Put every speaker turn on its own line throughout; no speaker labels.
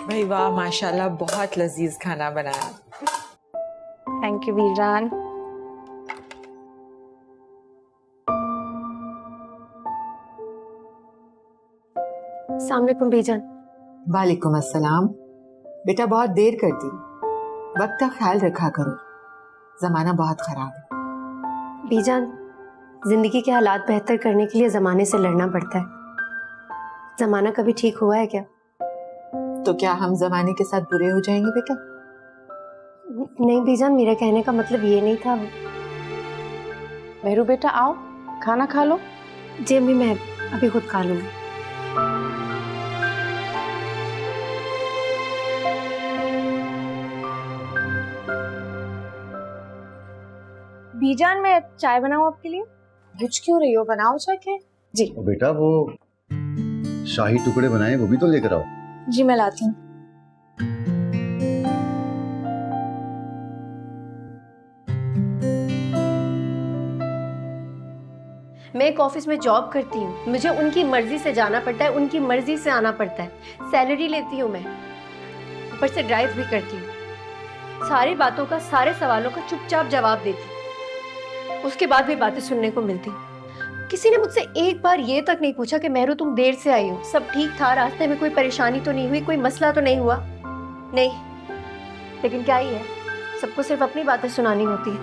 भाई वाह, माशाल्लाह बहुत लजीज खाना बनाया।
थैंक यू वीरान। अस्सलाम वालेकुम बीजान।
वालेकुम अस्सलाम। बेटा बहुत देर कर दी, वक्त का ख्याल रखा करो, जमाना बहुत खराब है।
बीजान, जिंदगी के हालात बेहतर करने के लिए जमाने से लड़ना पड़ता है। जमाना कभी ठीक हुआ है क्या?
तो क्या हम जमाने के साथ बुरे हो जाएंगे बेटा?
नहीं बीजान, मेरा कहने का मतलब ये नहीं था।
मेहरू बेटा आओ, खाना खा लो।
जी अम्मी, मैं अभी खुद खा लूंगी।
बीजान, मैं चाय बनाऊं आपके लिए? बुझ क्यों रही हो, बनाओ जाके। जी
बेटा वो शाही टुकड़े बनाए वो भी तो लेकर आओ।
जी मैं लाती हूँ।
मैं एक ऑफिस में जॉब करती हूँ, मुझे उनकी मर्जी से जाना पड़ता है, उनकी मर्जी से आना पड़ता है। सैलरी लेती हूँ मैं, ऊपर से ड्राइव भी करती हूँ। सारी बातों का, सारे सवालों का चुपचाप जवाब देती, उसके बाद भी बातें सुनने को मिलती। किसी ने मुझसे एक बार ये तक नहीं पूछा कि मेहरू तुम देर से आई हो, सब ठीक था, रास्ते में कोई परेशानी तो नहीं हुई, कोई मसला तो नहीं हुआ? नहीं, लेकिन क्या ही है, सबको सिर्फ अपनी बातें सुनानी होती है।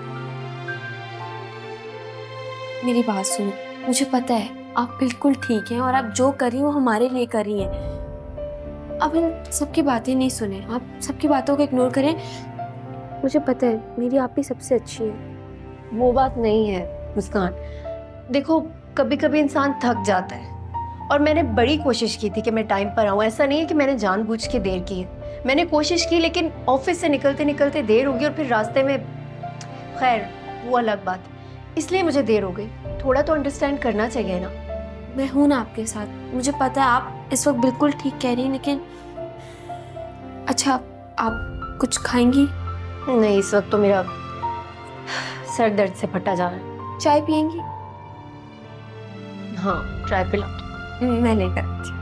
मेरी बात सुनो, मुझे पता है आप बिल्कुल ठीक हैं और आप जो कर रही हो हमारे लिए कर रही हैं। अब इन सबकी बातें नहीं सुने, आप सबकी बातों को इग्नोर करें। मुझे पता है मेरी आप ही सबसे अच्छी है।
वो बात नहीं है मुस्कान, देखो कभी कभी इंसान थक जाता है और मैंने बड़ी कोशिश की थी कि मैं टाइम पर आऊँ। ऐसा नहीं है कि मैंने जानबूझ के देर की है, मैंने कोशिश की, लेकिन ऑफिस से निकलते निकलते देर होगी और फिर रास्ते में, खैर वो अलग बात, इसलिए मुझे देर हो गई। थोड़ा तो अंडरस्टैंड करना चाहिए ना।
मैं हूं ना आपके साथ, मुझे पता है आप इस वक्त बिल्कुल ठीक कह रही हैं, लेकिन अच्छा आप कुछ खाएंगी?
नहीं, इस वक्त तो मेरा सर दर्द से फटा जा रहा है।
चाय पियेंगी?
हाँ, चाय पिला।
मैं लेकर आती हूँ।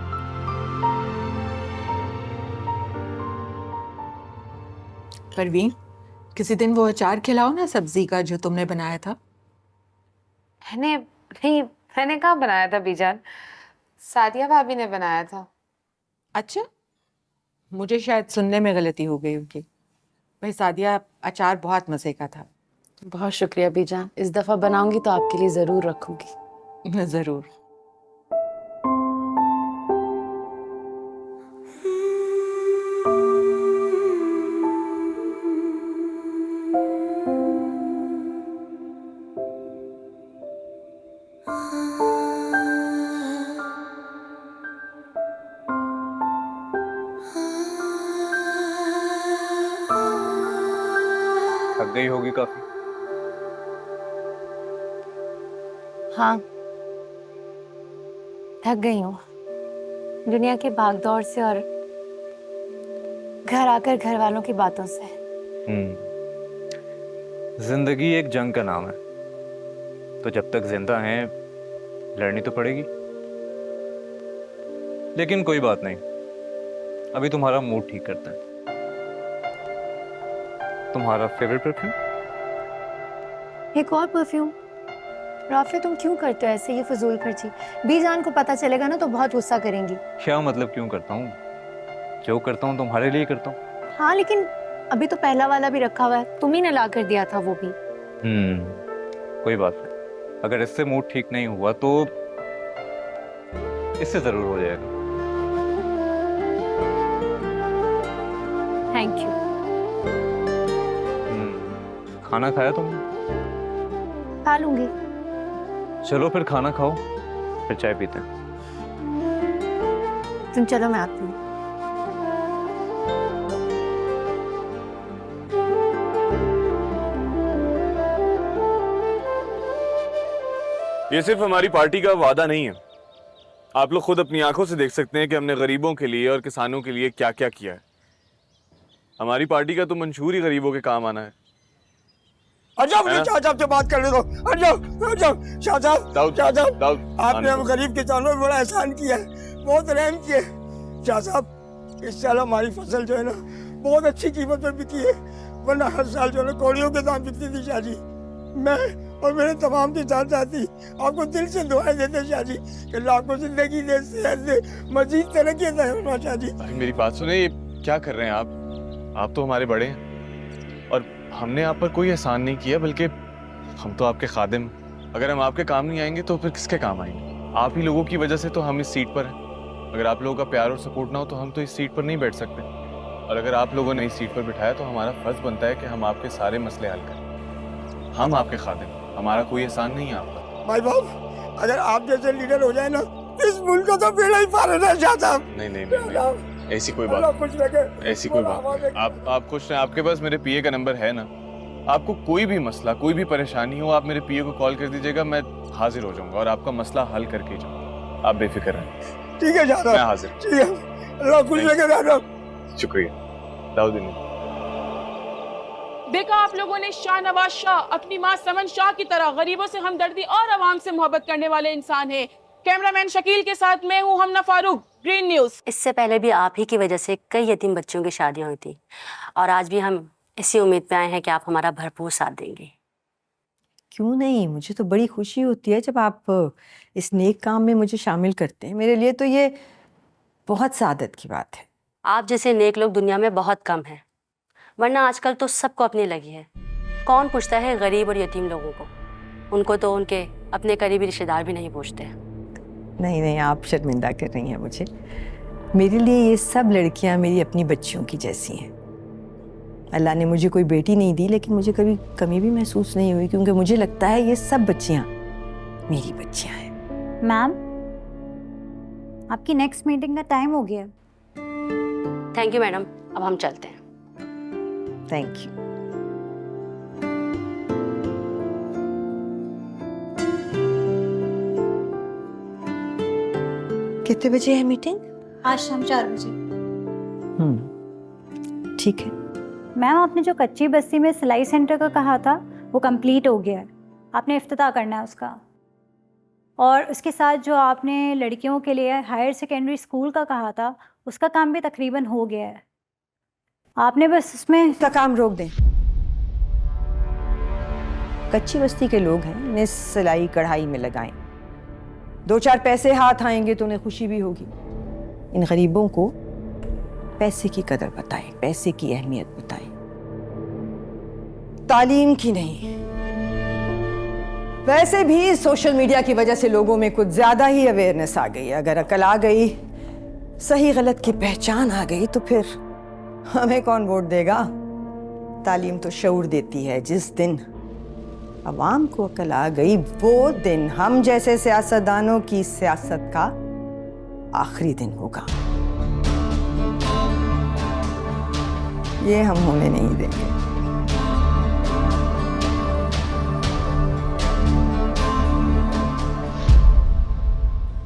परवीन, किसी दिन वो अचार खिलाओ ना सब्जी का जो तुमने बनाया था।
मैंने कहाँ बनाया था बीजान, सादिया भाभी ने बनाया था।
अच्छा, मुझे शायद सुनने में गलती हो गई उनकी। भाई सादिया, अचार बहुत मजे का था।
बहुत शुक्रिया बीजान, इस दफा बनाऊंगी तो आपके लिए जरूर रखूंगी।
जरूर।
थक गई होगी काफी।
हाँ, थक गई हूँ दुनिया की भागदौड़ से और घर आकर घर वालों की बातों से।
जिंदगी एक जंग का नाम है, तो जब तक जिंदा हैं लड़नी तो पड़ेगी। लेकिन कोई बात नहीं, अभी तुम्हारा मूड ठीक करता है। तुम्हारा फेवरेट परफ्यूम?
एक और परफ्यूम? राफिया, तुम क्यों करते हो ऐसे ये फजूल खर्ची? बीजान को पता चलेगा ना तो बहुत गुस्सा करेंगी।
क्या मतलब क्यों करता हूँ? जो करता हूँ तुम्हारे लिए करता हूँ।
हाँ, लेकिन अभी तो पहला वाला भी रखा हुआ है, तुम ही ने ला कर दिया था वो भी।
कोई बात नहीं, अगर इससे मूड ठीक नहीं हुआ तो इससे जरूर हो जाएगा।
Thank you.
खाना खाया तुमने?
खा लूंगी।
चलो फिर खाना खाओ, फिर चाय पीते हैं।
तुम चलो, मैं आती हूँ।
ये सिर्फ हमारी पार्टी का वादा नहीं है, आप लोग खुद अपनी आंखों से देख सकते हैं कि हमने गरीबों के लिए और किसानों के लिए क्या क्या किया है। हमारी पार्टी का तो मंशूर ही गरीबों के काम आना है।
मुझे शाह साहब से बात करने दो। शाह साहब, आपने हम गरीब किसानों पर बड़ा एहसान किया है, बहुत रहम किया। शाह साहब, इस साल हमारी फसल जो है ना बहुत अच्छी कीमत पर बिकी है, वरना हर साल जो है ना कौड़ियों के दाम बिकती थी शाहजी। मैं और मेरे तमाम के साथ साथी आपको दिल से दुआएं देते हैं शाहजी कि लाखों जिंदगी दे, सेहत दे, मजीद तरक्की अता फरमा शाहजी।
भाई मेरी बात सुने, ये क्या कर रहे हैं आप तो हमारे बड़े हैं और हमने आप पर कोई एहसान नहीं किया, बल्कि हम तो आपके खादिम। अगर हम आपके काम नहीं आएंगे तो फिर किसके काम आएंगे? आप ही लोगों की वजह से तो हम इस सीट पर हैं। अगर आप लोगों का प्यार और सपोर्ट ना हो तो हम तो इस सीट पर नहीं बैठ सकते, और अगर आप लोगों ने इस सीट पर बिठाया तो हमारा फर्ज बनता है कि हम आपके सारे मसले हल करें। हम आपके खादिम, हमारा कोई एहसान नहीं है आप पर।
भाई बाब, अगर आप जैसे लीडर हो जाए ना, इस मुल्क को तो बेड़ा ही पार होना चाहता।
नहीं, ऐसी कोई बात, ऐसी कोई बात। आप खुश हैं? आपके पास मेरे पीए का नंबर है ना? आपको कोई भी मसला, कोई भी परेशानी हो, आप मेरे पीए को कॉल कर दीजिएगा, मैं हाजिर हो जाऊंगा और आपका मसला हल करके जाऊंगा। आप बेफिक्र रहें।
ठीक है जाना,
मैं हाजिर।
ठीक है, अल्लाह खुश रखे जाना।
शुक्रिया दाऊद।
देखा आप लोगों ने, शाहनवाज शाह अपनी मां समन शाह की तरह गरीबों से हमदर्दी और आवाम से मोहब्बत करने वाले इंसान है। कैमरामैन शकील के साथ मैं हूं हमना फारूक, ग्रीन न्यूज।
इससे पहले भी आप ही की वजह से कई यतीम बच्चों की शादियां हुई थी, और आज भी हम इसी उम्मीद पे आए हैं कि आप हमारा भरपूर साथ देंगे।
क्यों नहीं, मुझे तो बड़ी खुशी होती है जब आप इस नेक काम में मुझे शामिल करते हैं। मेरे लिए तो ये बहुत सादत की बात है।
आप जैसे नेक लोग दुनिया में बहुत कम हैं, वरना आजकल तो सबको अपनी लगी है। कौन पूछता है गरीब और यतीम लोगों को? उनको तो उनके अपने करीबी रिश्तेदार भी नहीं पूछते।
नहीं, आप शर्मिंदा कर रही हैं मुझे। मेरे लिए ये सब लड़कियां मेरी अपनी बच्चियों की जैसी हैं। अल्लाह ने मुझे कोई बेटी नहीं दी, लेकिन मुझे कभी कमी भी महसूस नहीं हुई, क्योंकि मुझे लगता है ये सब बच्चियां मेरी बच्चियां हैं।
मैम, आपकी नेक्स्ट मीटिंग का टाइम हो गया।
थैंक यू मैडम, अब हम चलते हैं।
Thank you. कितने बजे है मीटिंग?
आज शाम 4 बजे।
ठीक है।
मैम, आपने जो कच्ची बस्ती में सिलाई सेंटर का कहा था वो कंप्लीट हो गया है। आपने इफ्तिताह करना है उसका, और उसके साथ जो आपने लड़कियों के लिए हायर सेकेंडरी स्कूल का कहा था उसका काम भी तकरीबन हो गया है। आपने बस उसमें
इसका काम रोक दें। कच्ची बस्ती के लोग हैं, इन्हें सिलाई कढ़ाई में लगाएं। 2-4 पैसे हाथ आएंगे तो उन्हें खुशी भी होगी। इन गरीबों को पैसे की कदर बताएं, पैसे की अहमियत बताएं, तालीम की नहीं। वैसे भी सोशल मीडिया की वजह से लोगों में कुछ ज्यादा ही अवेयरनेस आ गई। अगर अकल आ गई, सही गलत की पहचान आ गई, तो फिर हमें कौन वोट देगा? तालीम तो शऊर देती है। जिस दिन अवाम को अकल आ गई, वो दिन हम जैसे सियासतदानों की सियासत का आखिरी दिन होगा। ये हम होने नहीं देंगे।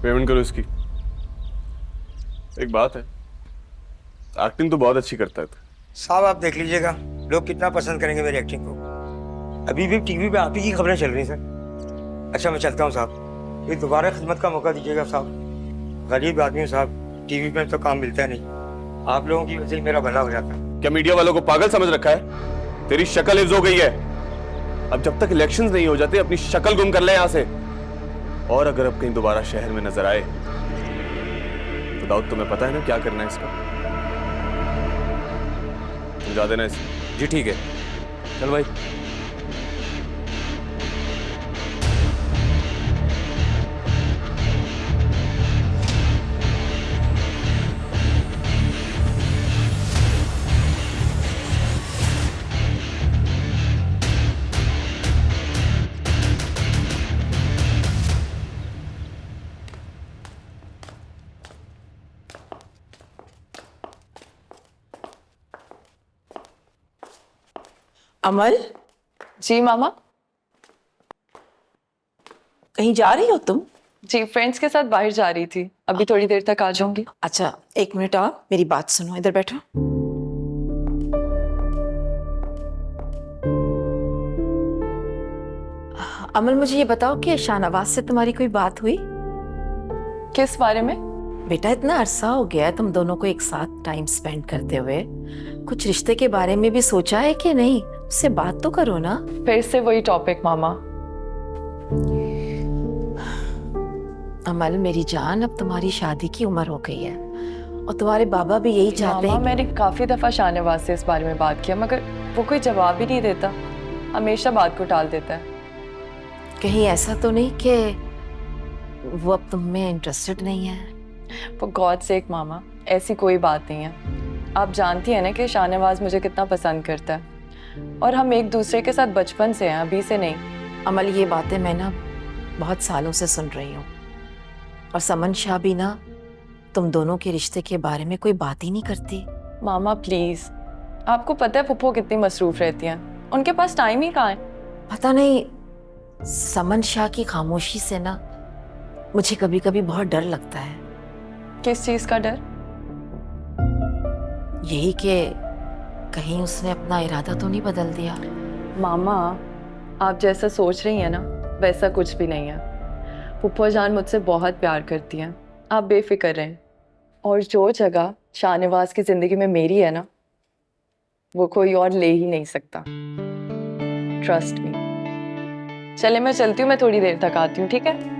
पेमेंट करो इसकी। एक बात है, एक्टिंग तो बहुत अच्छी करता है।
साहब आप देख लीजिएगा, लोग कितना पसंद करेंगे मेरी एक्टिंग को। अभी भी टीवी पे आप ही की खबरें चल रही हैं सर। अच्छा मैं चलता हूँ साहब, ये दोबारा खिदमत का मौका दीजिएगा साहब। गरीब आदमी हूँ साहब, टीवी पे तो काम मिलता है नहीं। आप लोगों की वजह से मेरा भला हो जाता है।
क्या मीडिया वालों को पागल समझ रखा है? तेरी शक्ल हिफ्ज हो गई है। अब जब तक इलेक्शंस नहीं हो जाते अपनी शक्ल गुम कर ले यहाँ से। और अगर अब कहीं दोबारा शहर में नजर आए तो दाऊद तुम्हें पता है ना क्या करना है इसका? समझा देना इसे।
जी ठीक है, चल भाई।
अमल।
जी मामा।
कहीं जा रही हो तुम?
जी फ्रेंड्स के साथ बाहर जा रही थी, अभी थोड़ी देर तक आ जाऊंगी।
अच्छा 1 मिनट और, मेरी बात सुनो, इधर बैठो। अमल मुझे ये बताओ कि शाहनवाज से तुम्हारी कोई बात हुई?
किस बारे में?
बेटा इतना अरसा हो गया है तुम दोनों को एक साथ टाइम स्पेंड करते हुए, कुछ रिश्ते के बारे में भी सोचा है कि नहीं? उससे बात तो करो ना।
फिर से वही टॉपिक मामा।
अमल मेरी जान, अब तुम्हारी शादी की उम्र हो गई है और तुम्हारे बाबा भी यही चाहते हैं।
मैंने काफी दफा शाहनवाज से इस बारे में बात किया, मगर वो कोई जवाब ही नहीं देता, हमेशा बात को टाल देता है।
कहीं ऐसा तो नहीं कि वो अब तुम में इंटरेस्टेड नहीं है?
For God's sake मामा, ऐसी कोई बात नहीं है। आप जानती हैं ना कि शाहनवाज मुझे कितना पसंद करता है और हम एक दूसरे के साथ बचपन से हैं, अभी से नहीं।
अमल ये बातें मैं ना बहुत सालों से सुन रही हूँ और समन शाह भी ना तुम दोनों के रिश्ते के बारे में कोई बात ही नहीं करती।
मामा प्लीज, आपको पता है फुप्पो कितनी मसरूफ रहती हैं, उनके पास टाइम ही कहाँ है।
पता नहीं, समन शाह की खामोशी से ना मुझे कभी कभी बहुत डर लगता है।
किस चीज का डर?
यही कि कहीं उसने अपना इरादा तो नहीं बदल दिया।
मामा आप जैसा सोच रही हैं ना वैसा कुछ भी नहीं है। फुप्पो जान मुझसे बहुत प्यार करती हैं, आप बेफिक्र रहें। और जो जगह शाहनवाज की जिंदगी में मेरी है ना, वो कोई और ले ही नहीं सकता। Trust me. चले मैं चलती हूँ, मैं थोड़ी देर तक आती हूँ, ठीक है?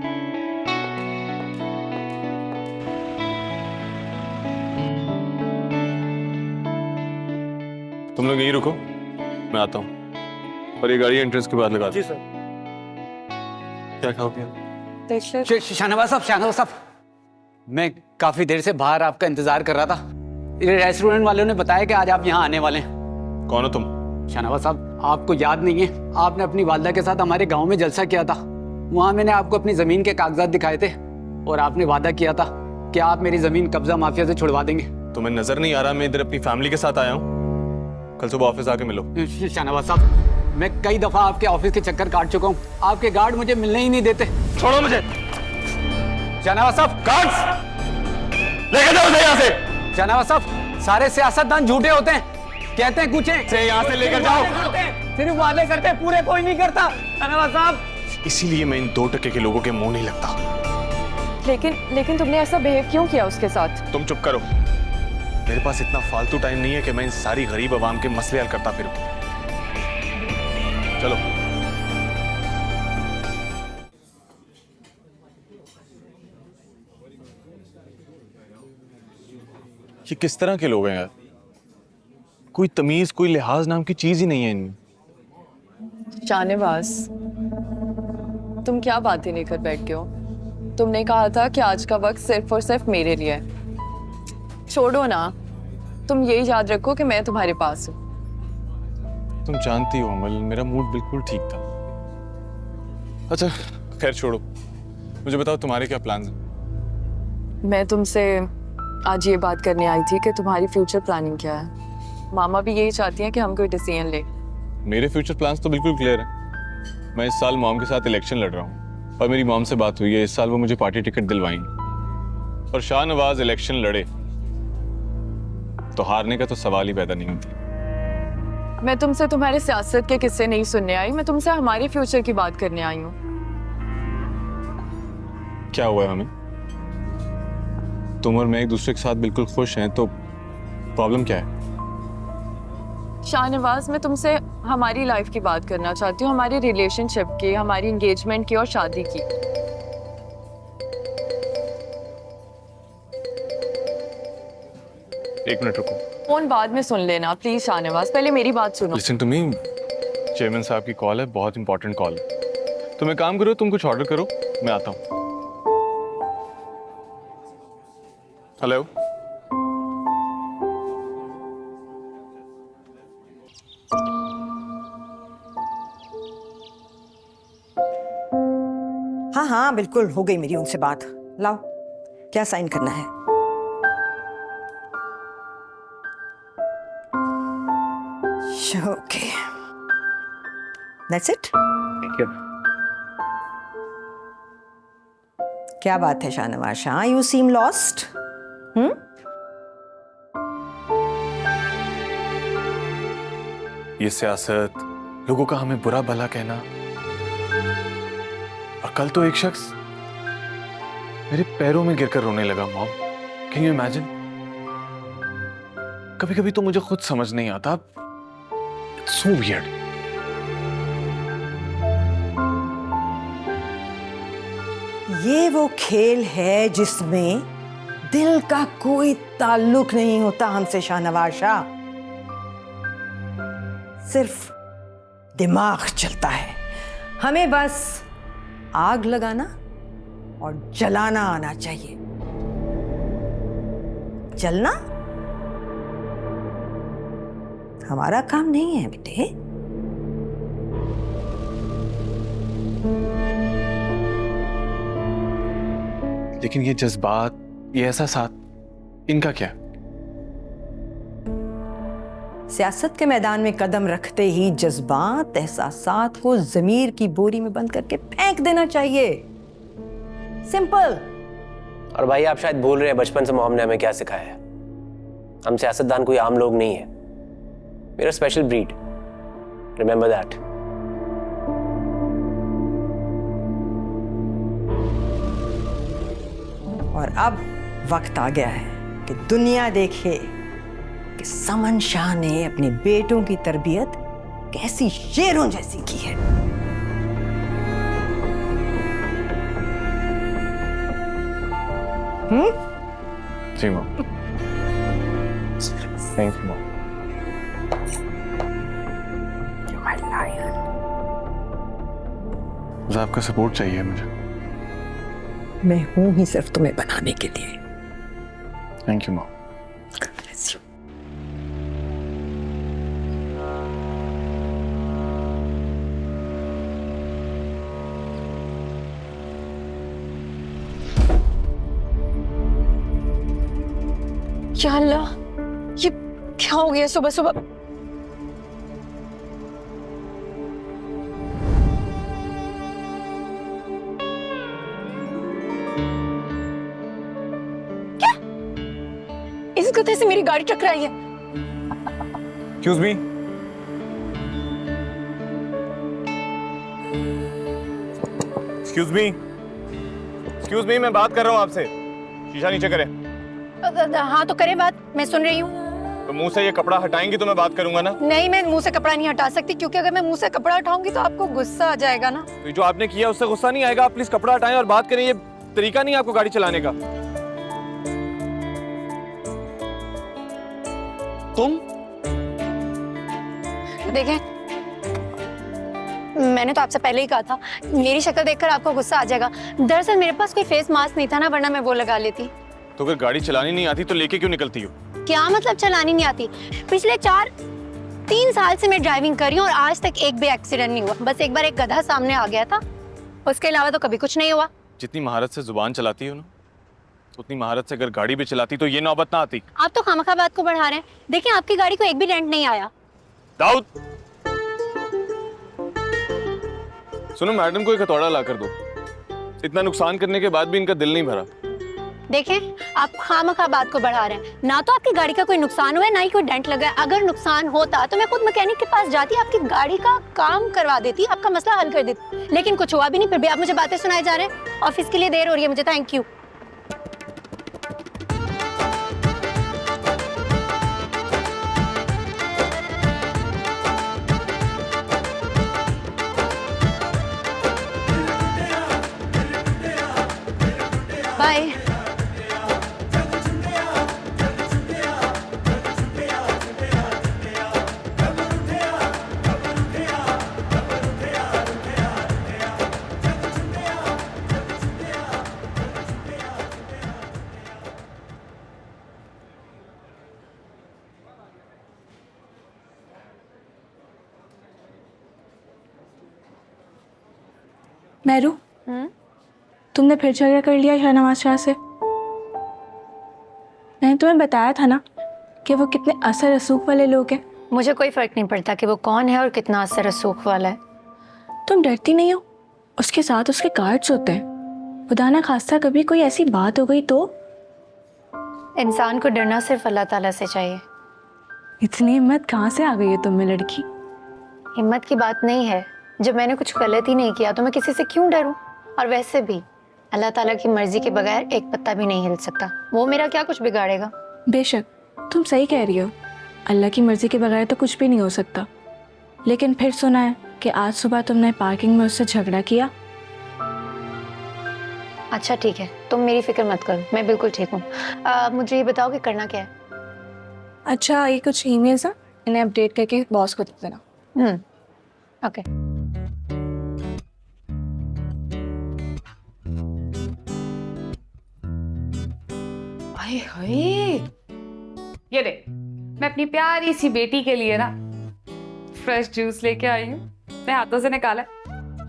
तुम लोग यहीं रुको, मैं आता हूँ। और ये गाड़ी एंट्रेंस के बाद लगा दो। जी सर। क्या खाओ पिया?
शाहनवाज साहब, मैं काफी देर से बाहर आपका इंतजार कर रहा था। रेस्टोरेंट वालों ने बताया कि आज आप यहाँ आने वाले हैं।
कौन हो तुम?
शाहनवाज साहब, आपको याद नहीं है, आपने अपनी वालदा के साथ हमारे गांव में जलसा किया था। वहाँ मैंने आपको अपनी जमीन के कागजात दिखाए थे और आपने वादा किया था कि आप मेरी जमीन कब्जा माफिया से छुड़वा देंगे।
तुम्हें नजर नहीं आ रहा मैं इधर अपनी फैमिली के साथ आया हूँ? कल सुबह ऑफिस आके मिलो।
शाहनवाज साहब, मैं कई दफा आपके ऑफिस के चक्कर काट चुका हूँ, आपके गार्ड मुझे मिलने ही नहीं देते।
छोड़ो मुझे।
शाहनवाज साहब,
गार्ड्स लेकर जाओ यहाँ से।
शाहनवाज साहब, सारे सियासतदान झूठे होते हैं, कहते हैं कुछ है।
यहाँ से लेकर जाओ।
सिर्फ वादे करते हैं, पूरे कोई नहीं करता। शाहनवाज साहब,
इसीलिए मैं इन 2% के लोगों के मुंह नहीं लगता।
लेकिन तुमने ऐसा बिहेव क्यों किया उसके साथ?
तुम चुप करो। मेरे पास इतना फालतू टाइम नहीं है कि मैं इन सारी गरीब आवाम के मसले हल करता फिरूं। चलो। ये किस तरह के लोग हैं यार? कोई तमीज, कोई लिहाज नाम की चीज ही नहीं है इनमें।
शाहनवाज, तुम क्या बातें लेकर बैठ गए हो? तुमने कहा था कि आज का वक्त सिर्फ और सिर्फ मेरे लिए है। छोड़ो ना, तुम यही याद रखो कि मैं तुम्हारे पास हूँ।
तुम जानती हो अमल, मेरा मूड बिल्कुल ठीक था। अच्छा खैर छोड़ो, मुझे बताओ तुम्हारे क्या प्लान हैं?
मैं तुमसे आज ये बात करने आई थी कि तुम्हारी फ्यूचर प्लानिंग क्या है। मामा भी यही चाहती हैं कि हम कोई डिसीजन ले।
मेरे फ्यूचर प्लान्स तो बिल्कुल क्लियर हैं। मैं इस साल मॉम के साथ इलेक्शन लड़ रहा हूँ और मेरी मॉम से बात हुई है, इस साल वो मुझे पार्टी टिकट दिलवाएंगे। और शाहनवाज इलेक्शन लड़े तो हारने का तो सवाल ही पैदा नहीं होती।
मैं तुमसे तुम्हारे सियासत के किस्से नहीं सुनने आई, मैं तुमसे हमारे फ्यूचर की बात करने आई हूँ।
क्या हुआ है हमें? तुम और मैं एक दूसरे के साथ बिल्कुल खुश हैं, तो प्रॉब्लम क्या है?
शाहनवाज, मैं तुमसे हमारी लाइफ की बात करना चाहती हूँ, हमारी रिलेशनशिप की, हमारी एंगेजमेंट की और शादी की।
एक मिनट रुको।
फोन बाद में सुन लेना प्लीज शाहनवाज, पहले मेरी बात सुनो।
लिसन टू मी, चेयरमैन साहब की कॉल है, बहुत इंपॉर्टेंट कॉल है। तुम एक काम करो, तुम कुछ ऑर्डर करो, मैं आता हूँ। हेलो।
हाँ हाँ बिल्कुल, हो गई मेरी उनसे बात। लाओ, क्या साइन करना है? Okay, that's it.
Thank you.
क्या बात है Shahnawaz Shah, you seem lost.
ये सियासत, लोगों का हमें बुरा भला कहना, और कल तो एक शख्स मेरे पैरों में गिरकर रोने लगा। Mom, can you imagine? कभी कभी तो मुझे खुद समझ नहीं आता, इट्स सो वियर्ड।
ये वो खेल है जिसमें दिल का कोई ताल्लुक नहीं होता हमसे शाहनवाज शाह, सिर्फ दिमाग चलता है। हमें बस आग लगाना और जलाना आना चाहिए। जलना हमारा काम नहीं है बेटे।
लेकिन ये जज्बात, ये एहसासात, इनका क्या?
सियासत के मैदान में कदम रखते ही जज्बात, एहसासात को जमीर की बोरी में बंद करके फेंक देना चाहिए। सिंपल।
और भाई आप शायद भूल रहे हैं बचपन से मोम ने हमें क्या सिखाया है। हम सियासतदान कोई आम लोग नहीं है, मेरा स्पेशल ब्रीड, रिमेंबर दैट।
और अब वक्त आ गया है कि दुनिया देखे कि समन शाह ने अपने बेटों की तरबियत कैसी शेरों जैसी की है।
जी mom. Thank you mom.
You're my lion.
मुझे आपका सपोर्ट चाहिए मुझे।
मैं हूं ही सिर्फ तुम्हें बनाने के लिए।
Thank you mom.
या अल्लाह, ये क्या हो गया सुबह सुबह? क्या इस गधे से मेरी गाड़ी टकराई है?
Excuse me? Excuse me? Excuse me, मैं बात कर रहा हूँ आपसे। शीशा नीचे करें।
हाँ तो करें बात, मैं सुन रही हूँ।
तो मुंह से ये कपड़ा हटाएंगी तो मैं बात करूंगा ना।
नहीं, मैं मुंह से कपड़ा नहीं हटा सकती, क्योंकि अगर मैं मुंह से कपड़ा हटाऊंगी तो आपको गुस्सा आ जाएगा ना।
तो जो आपने किया उससे गुस्सा नहीं आएगा? आप प्लीज कपड़ा हटाएं और बात करें। ये तरीका नहीं है आपको गाड़ी चलाने का। तुम
देखें, मैंने तो आपसे पहले ही कहा था, मेरी शक्ल देखकर आपको गुस्सा आ जाएगा। दरअसल मेरे पास कोई फेस मास्क नहीं था ना, वरना मैं वो लगा लेती।
तो अगर गाड़ी चलानी नहीं आती तो लेके क्यों निकलती हो?
क्या मतलब चलानी नहीं आती? पिछले 3 साल से मैं ड्राइविंग कर रही हूँ और आज तक एक भी एक्सीडेंट नहीं हुआ। बस एक बार एक गधा सामने आ गया था, उसके अलावा तो कभी कुछ नहीं हुआ।
जितनी महारत से जुबान चलाती हो ना, उतनी महारत से अगर गाड़ी भी चलाती तो ये नौबत ना आती।
आप तो खामखा बात को बढ़ा रहे हैं। देखिए, आपकी गाड़ी को एक भी डेंट नहीं आया।
दाऊद, सुनो, मैडम को एक हथौड़ा ला कर दो। इतना नुकसान करने के बाद भी इनका दिल नहीं भरा।
देखें, आप खामखा बात को बढ़ा रहे हैं। ना तो आपकी गाड़ी का कोई नुकसान हुआ है, ना ही कोई डेंट लगा है। अगर नुकसान होता तो मैं खुद मैकेनिक के पास जाती, आपकी गाड़ी का काम करवा देती, आपका मसला हल कर देती। लेकिन कुछ हुआ भी नहीं, फिर भी आप मुझे बातें सुनाए जा रहे हैं। ऑफिस के लिए देर हो रही है मुझे। Thank you. बाय।
मैरू, तुमने फिर झगड़ा कर लिया शाहनवाज शाह से? मैंने तुम्हें बताया था ना कि वो कितने असर रसूख वाले लोग हैं।
मुझे कोई फर्क नहीं पड़ता कि वो कौन है और कितना असर रसूख वाला है।
तुम डरती नहीं हो? उसके साथ उसके गार्ड्स होते हैं। खुदा ना खास्ता कभी कोई ऐसी बात हो गई तो?
इंसान को डरना सिर्फ अल्लाह ताला से चाहिए।
इतनी हिम्मत कहाँ से आ गई है तुम में लड़की?
हिम्मत की बात नहीं है। जब मैंने कुछ गलत ही नहीं किया तो मैं किसी से क्यों डरूं? और वैसे भी अल्लाह ताला की मर्जी के बगैर एक पत्ता भी नहीं हिल सकता। वो मेरा क्या कुछ बिगाड़ेगा?
बेशक तुम सही कह रही हो, अल्लाह की मर्जी के बगैर तो कुछ भी नहीं हो सकता। लेकिन फिर सुना है कि आज सुबह तुमने पार्किंग में उससे झगड़ा किया।
अच्छा ठीक है, तुम मेरी फिक्र मत करो, मैं बिल्कुल ठीक हूँ। मुझे ये बताओ कि करना क्या है?
अच्छा, ये कुछ ईमेल्स हैं, इन्हें अपडेट करके बॉस को दे देना।
ओके।
हाय हाय, ये देख, मैं अपनी प्यारी सी बेटी के लिए ना फ्रेश जूस लेके आई हूँ। मैं हाथों से निकाला,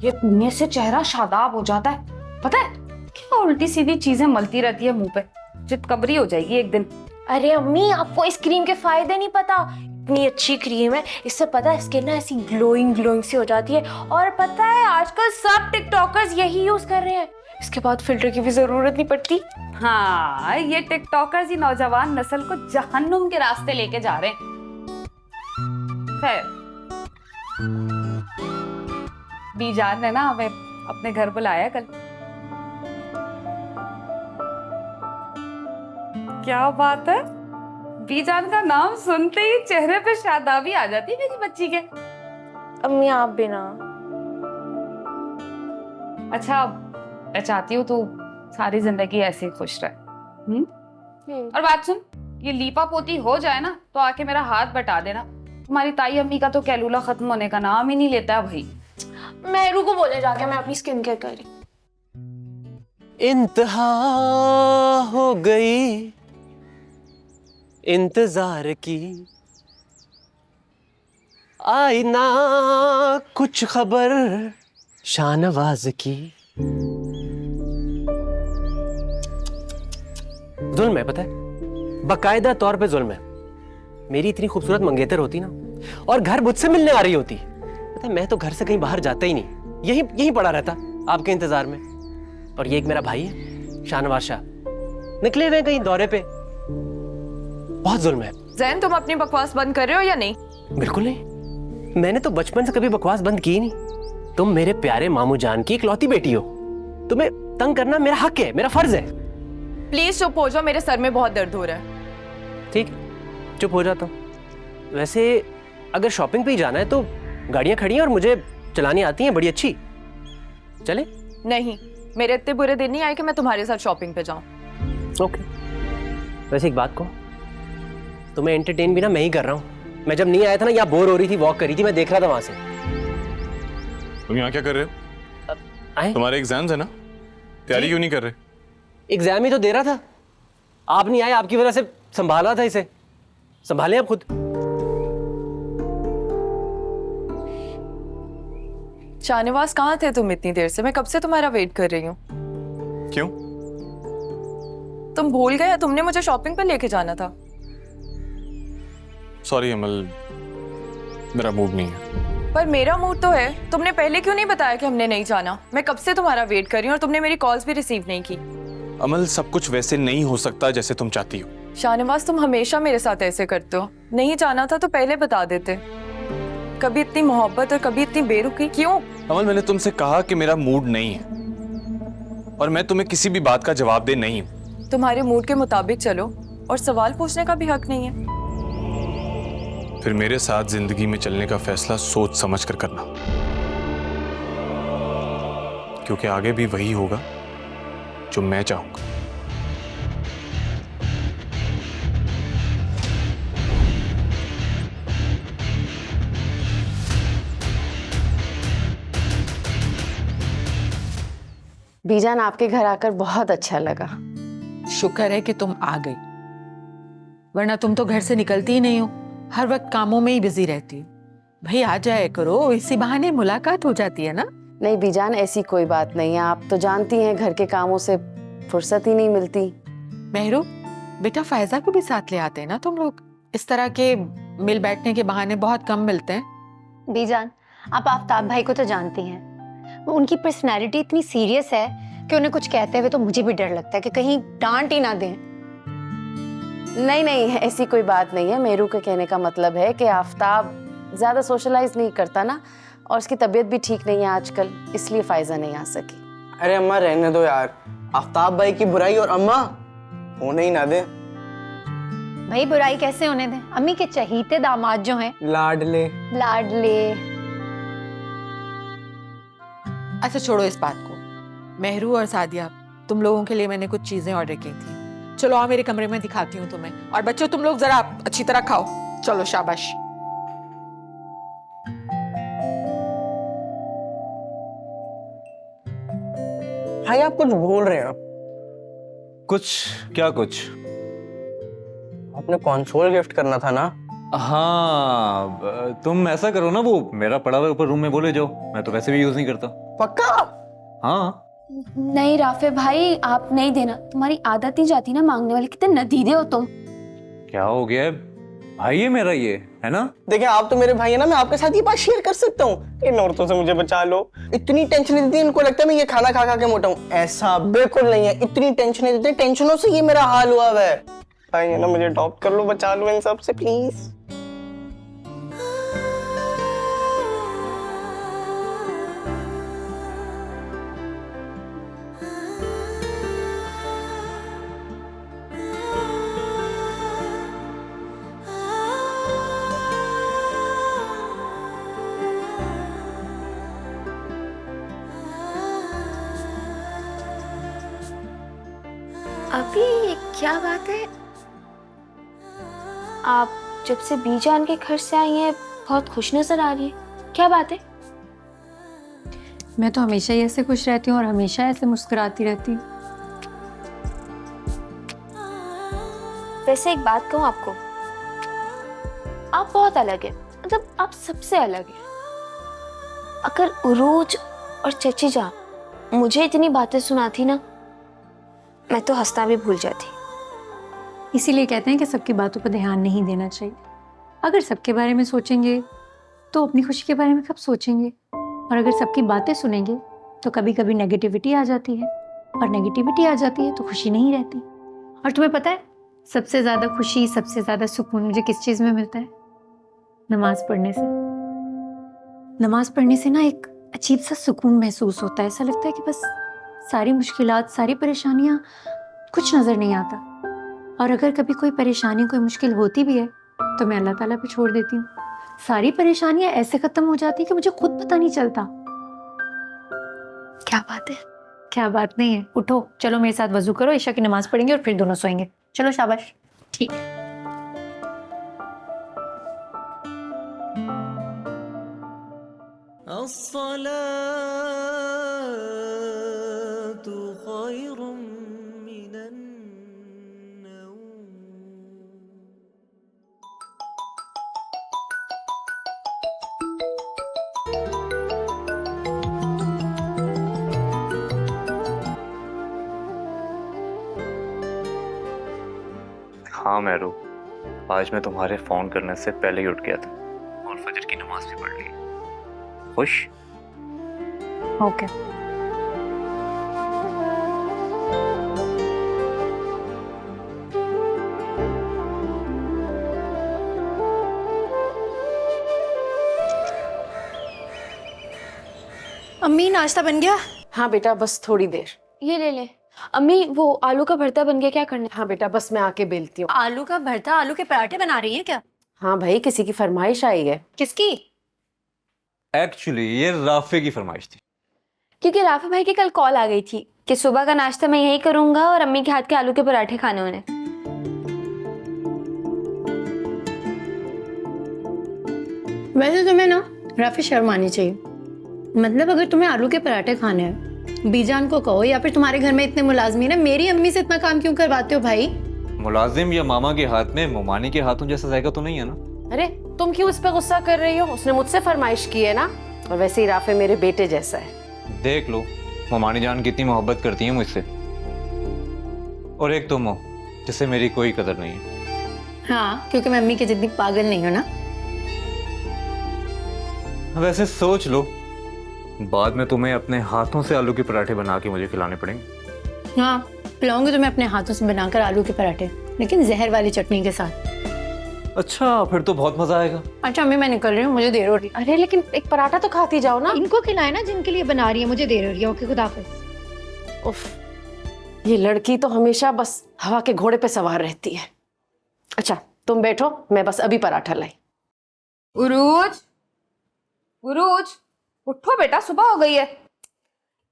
ये पीने से चेहरा शादाब हो जाता है। पता है क्या उल्टी सीधी चीजें मलती रहती है मुंह पे, चितकबरी हो जाएगी एक दिन।
अरे अम्मी, आपको इस क्रीम के फायदे नहीं पता। इतनी अच्छी क्रीम है, इससे पता है स्किन ना ऐसी ग्लोइंग ग्लोइंग सी हो जाती है। और पता है आजकल सब टिकटॉकर्स यही यूज कर रहे हैं, इसके बाद फिल्टर की भी जरूरत नहीं पड़ती।
हाँ, ये टिकटॉकर्स ही नौजवान नस्ल को जहन्नुम के रास्ते लेके जा रहे हैं। खैर, बीजान ने ना हमें अपने घर बुलाया कल। क्या बात है, बीजान का नाम सुनते ही चेहरे पे शादाबी आ जाती है मेरी बच्ची के।
अम्मी आप भी ना।
अच्छा, मैं चाहती हूँ तू सारी जिंदगी ऐसे ही खुश रहे। और बात सुन, ये लीपा पोती हो जाए ना तो आके मेरा हाथ बटा देना। तुम्हारी ताई अम्मी का तो कैलूला खत्म होने का नाम ही नहीं लेता है भाई।
मेहरू को बोले जाके, मैं अपनी स्किन केयर कर रही।
इंतहा हो गई इंतजार की, आई ना कुछ खबर शानवाज की। जुल्म है, पता है, बाकायदा तौर पे जुल्म है। मेरी इतनी खूबसूरत मंगेतर होती ना और घर मुझसे मिलने आ रही होती, पता है मैं तो घर से कहीं बाहर जाता ही नहीं, यहीं पड़ा रहता आपके इंतजार में। और ये एक मेरा भाई है शाहनवाज शाह, निकले हुए कहीं दौरे पे। बहुत जुल्म है।
जैन, तुम अपनी बकवास बंद कर रहे हो या नहीं?
बिल्कुल नहीं, मैंने तो बचपन से कभी बकवास बंद की नहीं। तुम मेरे प्यारे मामू जान की इकलौती बेटी हो, तुम्हें तंग करना मेरा हक है, मेरा फर्ज है।
प्लीज चुप हो जाओ, मेरे सर में बहुत दर्द हो रहा है।
ठीक, चुप हो जाता हूँ। वैसे अगर शॉपिंग पे ही जाना है तो गाड़ियां खड़ी हैं और मुझे चलानी आती हैं बड़ी अच्छी, चले?
नहीं, मेरे इतने बुरे दिन नहीं आए कि मैं तुम्हारे साथ शॉपिंग पे जाऊं।
ओके। वैसे एक बात कहूँ, तुम्हें एंटरटेन भी ना मैं ही कर रहा हूँ। मैं जब नहीं आया था ना, यहाँ बोर हो रही थी, वॉक कर रही थी, मैं देख रहा था वहां से।
तुम यहाँ क्या कर रहे हो? तुम्हारे एग्जाम्स है ना, तैयारी क्यों नहीं कर रहे?
एग्जाम ही तो दे रहा था, आप नहीं आए, आपकी वजह से संभाला था इसे। संभाले आप खुद।
शाहनवाज, कहाँ थे तुम इतनी देर से? मैं कब से तुम्हारा वेट कर रही हूँ।
क्यों?
तुम भूल गए, तुमने मुझे शॉपिंग पे लेके जाना था।
सॉरी अमल, मेरा मूड नहीं है।
पर मेरा मूड तो है। तुमने पहले क्यों नहीं बताया कि हमने नहीं जाना? मैं कब से तुम्हारा वेट कर रही हूँ और तुमने मेरी कॉल्स भी रिसीव नहीं की।
अमल, सब कुछ वैसे नहीं हो सकता जैसे तुम चाहती हो।
शाहनवाज, तुम हमेशा मेरे साथ ऐसे करते हो। नहीं जाना था तो पहले बता देते। कभी इतनी मोहब्बत और कभी इतनी बेरुखी क्यों?
अमल, मैंने तुमसे कहा कि मेरा मूड नहीं है और मैं तुम्हें किसी भी बात का जवाब दे नहीं हूं।
तुम्हारे मूड के मुताबिक चलो और सवाल पूछने का भी हक नहीं है।
फिर मेरे साथ जिंदगी में चलने का फैसला सोच समझ कर करना, क्योंकि आगे भी वही होगा जो मैं चाहूंगा।
बीजान, आपके घर आकर बहुत अच्छा लगा।
शुक्र है कि तुम आ गई, वरना तुम तो घर से निकलती ही नहीं हो, हर वक्त कामों में ही बिजी रहती हो। भाई आ जाया करो, इसी बहाने मुलाकात हो जाती है ना।
नहीं बीजान, ऐसी कोई बात नहीं है। आप तो जानती हैं घर के कामों से फुर्सत ही नहीं मिलती।
मेहरू, बेटा फायजा को भी साथ ले आते हैं ना तुम लोग। इस तरह के मिल बैठने के बहाने बहुत कम मिलते हैं।
बीजान, आप आफ्ताब भाई को तो जानती हैं, उनकी पर्सनैलिटी इतनी सीरियस है कि उन्हें कुछ कहते हुए तो मुझे भी डर लगता है कि कहीं डांट ही ना दें।
नहीं नहीं, ऐसी कोई बात नहीं है। मेरू के कहने का मतलब है कि आफ्ताब ज्यादा सोशलाइज नहीं करता ना, और उसकी तबीयत भी ठीक नहीं है आजकल, इसलिए फायजा नहीं आ सकी।
अरे अम्मा रहने दो यार, आफ्ताब भाई की बुराई और अम्मा होने ही ना दे।
भाई बुराई कैसे होने दें? अम्मी के चहीते दामाद जो हैं,
लाडले
लाडले।
अच्छा छोड़ो इस बात को। मेहरू और सादिया, तुम लोगों के लिए मैंने कुछ चीजें ऑर्डर की थी। चलो आओ मेरे कमरे में दिखाती हूँ तुम्हें। और बच्चों तुम लोग जरा अच्छी तरह खाओ। चलो शाबाश।
भाई आप कुछ बोल रहे हैं?
कुछ क्या कुछ?
आपने कंसोल गिफ्ट करना था ना?
हाँ, तुम ऐसा करो ना, वो मेरा पड़ा हुआ ऊपर रूम में बोले जाओ, मैं तो वैसे भी यूज नहीं करता।
पक्का?
हाँ।
नहीं राफे भाई, आप नहीं देना, तुम्हारी आदत नहीं जाती ना मांगने वाले, कितने नदीदे हो तुम।
क्या हो गया है भाई, ये मेरा ये है ना।
देखिए आप तो मेरे भाई है ना, मैं आपके साथ ये बात शेयर कर सकता हूँ। इन औरतों से मुझे बचा लो। इतनी टेंशन देती है, इनको लगता है मैं ये खाना खा खा के मोटा हूँ। ऐसा बिल्कुल नहीं है, इतनी टेंशन देते, टेंशनों से ये मेरा हाल हुआ है। भाई है ना, मुझे अडॉप्ट कर लो, बचा लो इन सब से प्लीज।
अभी क्या बात है, आप जब से बीजान के घर से आई हैं बहुत खुश नजर आ रही है, क्या बात है?
मैं तो हमेशा ही ऐसे खुश रहती हूँ और हमेशा ऐसे मुस्कुराती रहती हूँ।
वैसे एक बात कहूँ आपको, आप बहुत अलग है, मतलब आप सबसे अलग है। अगर उरूज और चची जान मुझे इतनी बातें सुनाती ना, मैं तो हंसना भी भूल जाती।
इसीलिए कहते हैं कि सबकी बातों पर ध्यान नहीं देना चाहिए। अगर सबके बारे में सोचेंगे तो अपनी खुशी के बारे में कब सोचेंगे? और अगर सबकी बातें सुनेंगे तो कभी कभी नेगेटिविटी आ जाती है, और नेगेटिविटी आ जाती है तो खुशी नहीं रहती। और तुम्हें पता है सबसे ज़्यादा खुशी, सबसे ज़्यादा सुकून मुझे किस चीज़ में मिलता है? नमाज पढ़ने से। नमाज पढ़ने से ना एक अजीब सा सुकून महसूस होता है। ऐसा लगता है कि बस सारी मुश्किलात, सारी परेशानियाँ, कुछ नज़र नहीं आता। और अगर कभी कोई परेशानी, कोई मुश्किल होती भी है तो मैं अल्लाह ताला पे छोड़ देती हूँ। सारी परेशानियाँ ऐसे ख़त्म हो जाती है कि मुझे खुद पता नहीं चलता।
क्या बात है?
क्या बात नहीं है। उठो, चलो मेरे साथ वजू करो, ईशा की नमाज पढ़ेंगे और फिर दोनों सोएंगे। चलो शाबाश। ठीक है।
हाँ मेहरू, आज मैं तुम्हारे फोन करने से पहले ही उठ गया था और फजर की नमाज भी पढ़ ली। खुश?
ओके।
अम्मी नाश्ता बन गया?
हाँ बेटा, बस थोड़ी देर।
ये ले ले। अम्मी वो आलू का भरता बन गया, क्या करना है?
हाँ बेटा, बस मैं आके बेलती हूँ।
आलू का भरता? आलू के पराठे बना रही हैं क्या?
हाँ भाई, किसी की फरमाइश आई है।
किसकी?
एक्चुअली ये राफे की फरमाइश थी।
क्योंकि राफे भाई की कल कॉल आ गई थी कि सुबह का नाश्ता मैं यही करूंगा और अम्मी के हाथ के आलू के पराठे खाने उन्हें।
वैसे तुम्हें ना राफी शर्म आनी चाहिए। मतलब अगर तुम्हें आलू के पराठे खाने हैं, बीजान को कहो, या फिर तुम्हारे घर में इतने मुलाजमीन है, मेरी अम्मी से इतना काम क्यों करवाते हो भाई?
मुलाजिम या मामा के हाथ में मोमानी के हाथों जैसा जायका तो नहीं है ना।
अरे तुम क्यों उस पर गुस्सा कर रही हो? उसने मुझसे फरमाइश की है ना। और वैसे ही राफे मेरे बेटे जैसा है।
देख लो मोमानी जान कितनी मोहब्बत करती है मुझसे, और एक तुम हो जिससे मेरी कोई कदर नहीं है।
हाँ, क्योंकि मैं अम्मी की जितनी पागल नहीं हूँ ना।
वैसे सोच लो, बाद में तुम्हें अपने हाथों से आलू के पराठे बना के मुझे खिलाने पड़ेंगे।
हाँ, पिलाऊंगी तुम्हें अपने हाथों से बनाकर आलू के पराठे, लेकिन जहर वाली चटनी के साथ।
अच्छा, फिर तो बहुत मजा आएगा।
अच्छा अम्मी, मैं निकल रही हूँ, मुझे देर हो रही है।
अरे लेकिन एक पराठा तो खाती जाओ ना।
इनको खिलाए ना जिनके लिए बना रही है, मुझे देर हो रही है। ओके, खुदा हाफिज।
उफ, ये लड़की तो हमेशा बस हवा के घोड़े पे सवार रहती है। अच्छा तुम बैठो, मैं बस अभी पराठा लाई।
उरूज, उरूज, उठो बेटा, सुबह हो गई है।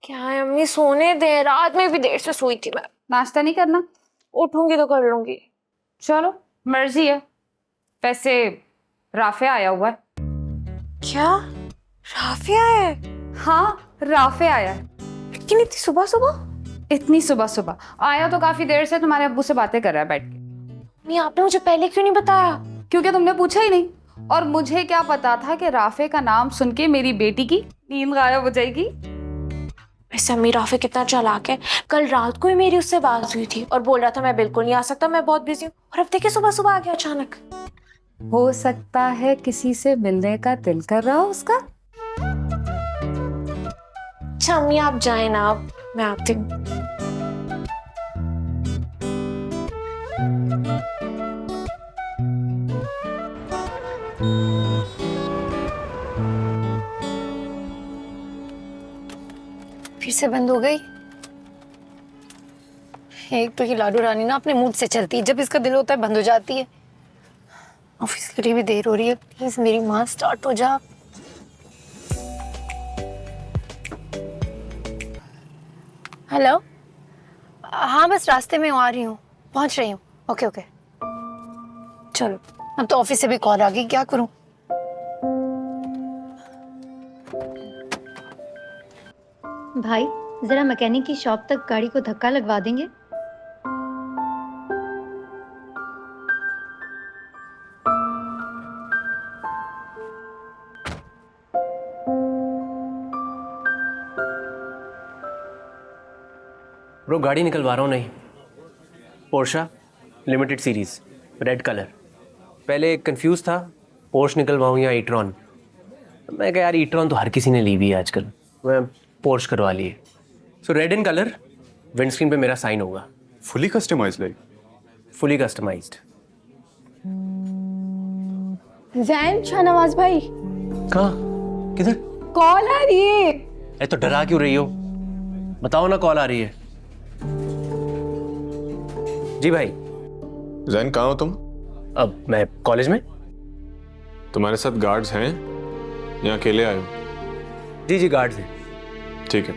क्या है अम्मी, सोने दे, रात में भी देर से सोई थी मैं।
नाश्ता नहीं करना?
उठूंगी तो कर लूंगी।
चलो मर्जी है। वैसे राफे आया हुआ है।
क्या? राफे आया है?
हाँ राफे आया है।
लेकिन इतनी सुबह सुबह?
इतनी सुबह सुबह आया तो काफी देर से तुम्हारे अब्बू से बातें कर रहा है बैठ के।
नहीं, आपने मुझे पहले क्यों नहीं बताया?
क्योंकि तुमने पूछा ही नहीं, और मुझे क्या पता था कि राफे का नाम सुन के मेरी बेटी की नींद गायब हो जाएगी।
वैसे अम्मी राफे कितना चालाक है। कल रात को ही मेरी उससे बात हुई थी और बोल रहा था मैं बिल्कुल नहीं आ सकता, मैं बहुत बिजी हूँ, और अब देखिए सुबह सुबह आ गया अचानक।
हो सकता है किसी से मिलने का दिल कर रहा हो उसका।
अच्छा अम्मी आप जाए ना, अब मैं आती हूँ।
फिर से बंद हो गई। एक तो ये लाडू रानी ना अपने मूड से चलती है, जब इसका दिल होता है बंद हो जाती है। ऑफिस के लिए भी देर हो रही है, प्लीज मेरी माँ स्टार्ट हो जा। हेलो, हाँ बस रास्ते में आ रही हूँ, पहुंच रही हूँ। ओके ओके चलो, अब तो ऑफिस से भी कॉल आ गई, क्या करूँ।
भाई जरा मैकेनिक की शॉप तक गाड़ी को धक्का लगवा देंगे?
ब्रो गाड़ी निकलवा रहा हूँ, नहीं Portia limited series red colour. पहले कंफ्यूज था पोर्श निकलवाऊँ या ईट्रॉन। मैं कहा यार ईट्रॉन तो हर किसी ने ली हुई है आजकल, मैं पोर्श करवा लिए। So red in colour, windscreen पे मेरा साइन होगा।
Fully customised like? Fully customised.
Zain Shahnawaz भाई।
कहाँ? किधर?
कॉल आ रही है।
अरे तो डरा क्यों रही हो? बताओ ना कॉल आ रही है। जी भाई।
जैन कहाँ हो तुम?
अब मैं कॉलेज में।
तुम्हारे साथ गार्ड्स हैं या अकेले आए हो?
जी जी गार्ड्स हैं।
ठीक है।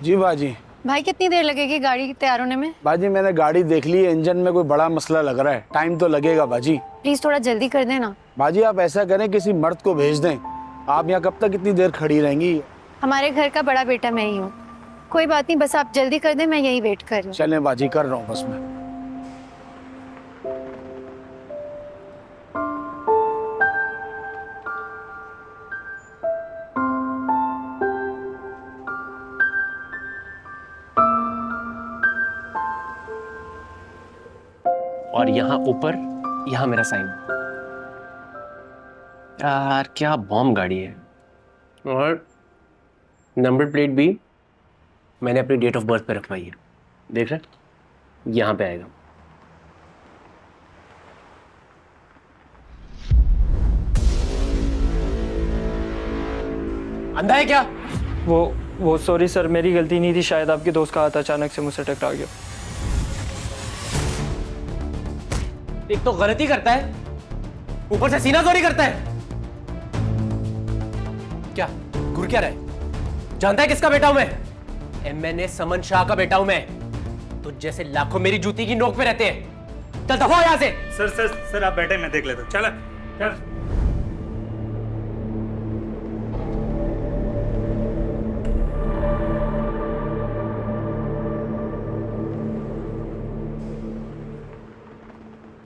जी बाजी।
भाई कितनी देर लगेगी गाड़ी तैयार होने में?
बाजी मैंने गाड़ी देख ली है, इंजन में कोई बड़ा मसला लग रहा है, टाइम तो लगेगा बाजी।
प्लीज थोड़ा जल्दी कर देना।
बाजी आप ऐसा करें किसी मर्द को भेज दें। आप यहाँ कब तक इतनी देर खड़ी रहेंगी?
हमारे घर का बड़ा बेटा मैं ही हूँ। कोई बात नहीं, बस आप जल्दी कर दें, मैं यही वेट कर रही हूँ।
चलें बाजी, कर रहा हूँ बस मैं।
और यहाँ ऊपर यहाँ मेरा साइन। यार क्या बॉम्ब गाड़ी है। और नंबर प्लेट भी मैंने अपनी डेट ऑफ बर्थ पे रखवाई है, देख रहे यहाँ पे आएगा। अंधा है क्या?
वो सॉरी सर, मेरी गलती नहीं थी, शायद आपके दोस्त का हाथ अचानक से मुझसे टकरा गया।
एक तो गलती करता है, ऊपर से सीना चोरी करता है। क्या घुर क्या रहे? जानता है किसका बेटा हूं मैं? MNA समन शाह का बेटा हूं मैं। तो जैसे लाखों मेरी जूती की नोक पे रहते हैं। चल दफा हो यहां से।
सर सर सर आप बैठे, मैं देख लेता हूं। चल चल।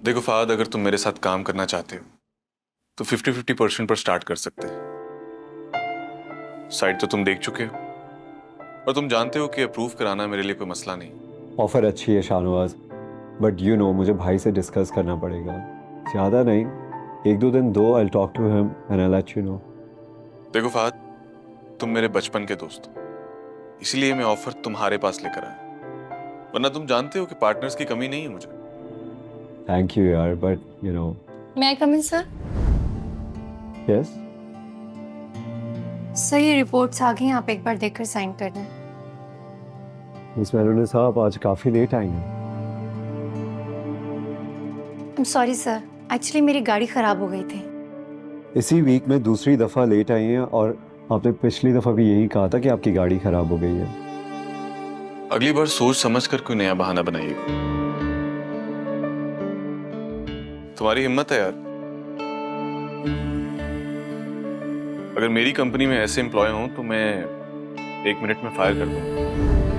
देखो फहद, अगर तुम मेरे साथ काम करना चाहते हो तो 50-50% पर स्टार्ट कर सकते हैं। साइट तो तुम देख चुके हो और तुम जानते हो कि अप्रूव कराना मेरे लिए कोई मसला नहीं।
ऑफर अच्छी है शाहनवाज, बट यू नो मुझे भाई से डिस्कस करना पड़ेगा। ज़्यादा नहीं, 1-2 दिन दो, I will talk to him and I let you know.
देखो फहद, तुम मेरे बचपन के दोस्त हो, इसलिए मैं ऑफर तुम्हारे पास लेकर आया। वरना तुम जानते हो कि पार्टनर्स की कमी नहीं है मुझे।
थैंक यू यार, बट यू नो।
मैं कम इन सर?
यस।
सर ये रिपोर्ट्स आ गई, आप एक बार देखकर साइन कर दें।
मिस मेलोनी साहब आज काफी लेट आई हैं।
I am sorry sir, actually मेरी गाड़ी खराब हो गई थी।
इसी वीक में दूसरी दफा लेट आई हैं और आपने पिछली दफा भी यही कहा था कि आपकी गाड़ी खराब हो गई है।
अगली बार सोच समझ कर कोई नया बहाना बनाइएगा। तुम्हारी हिम्मत है यार। अगर मेरी कंपनी में ऐसे एम्प्लॉय हों तो मैं 1 मिनट में फायर कर दूंगा।